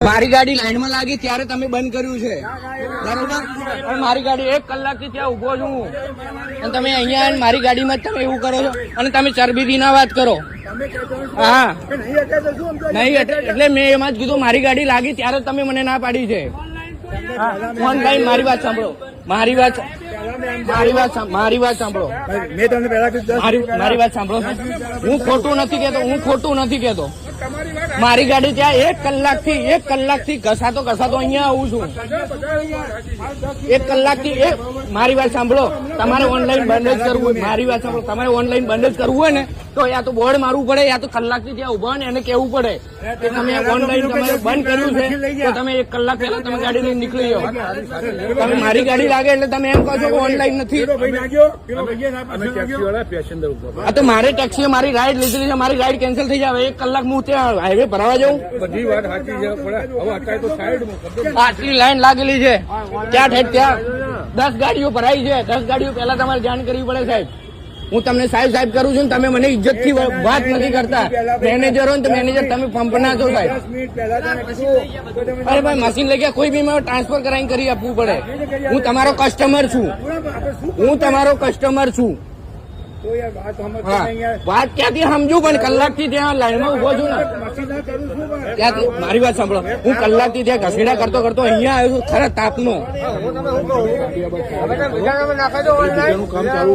મારી ગાડી લાઈનમાં લાગી ત્યારે તમે બંધ કર્યું છે બરોબર. મારી ગાડી 1 કલાકથી ત્યાં ઉભો છું અને તમે અહીંયા આવીને મારી ગાડીમાં તમે એવું કરો છો અને તમે ચરબીથી ના વાત કરો. હા નહીં એટલે મેં એમાં જ કીધું મારી ગાડી લાગી ત્યારે તમે મને ના પાડી છે. ઓનલાઈન મારી વાત સાંભળો, મારી વાત સાંભળો, મારી વાત સાંભળો. હું ખોટું નથી કેતો. મારી ગાડી ત્યાં 1 કલાકથી ઘસાતો અહીંયા આવું છું. 1 કલાકથી મારી વાત સાંભળો. તમારે ઓનલાઈન બંધ જ કરવું હોય, મારી વાત સાંભળો, તમારે ઓનલાઈન બંધ જ કરવું હોય ને તો યા તો બોર્ડ મારવું પડે યા તો કલાકથી ત્યાં ઉભા ને એને કેવું પડે કે તમે ઓનલાઈન તમારે બંધ કર્યું છે તો તમે 1 કલાક પહેલા તમે ગાડી લઈને નીકળી જાઓ. તમે મારી ગાડી લાગે એટલે તમે એમ કહો છો કે ઓનલાઈન નથી. આ તો મારે ટેક્સીએ મારી રાઈડ લીધેલી છે, મારી રાઈડ કેન્સલ થઈ જાય. 1 કલાક હું ત્યાં હાઈવે ભરાવા જાઉં. બધી વાત સાચી છે, અત્યારે તો સાઈડ આટલી લાઈન લાગેલી છે ત્યાં 10 ગાડીઓ ભરાઈ છે. 10 ગાડીઓ પહેલા તમારે જાણ કરવી પડે સાહેબ. હું તમને સાહેબ કરું છું ને તમે મને ઇજ્જત થી વાત નથી કરતા. મેનેજર હોય ને તો મેનેજર તમે પંપ ના છો સાહેબ. અરે ભાઈ મશીન લઈ ગયા કોઈ બી મારે ટ્રાન્સફર કરાવીને કરી આપવું પડે. હું તમારો કસ્ટમર છું. હા વાત ક્યાંથી સમજુ પણ કલાકથી ત્યાં લાઈનમાં ઉભો છું ને ત્યાંથી. મારી વાત સાંભળો, હું કલાકથી ત્યાં ઘસેડા કરતો અહીંયા આવ્યો છું ખરા તાપનો. કામ ચાલુ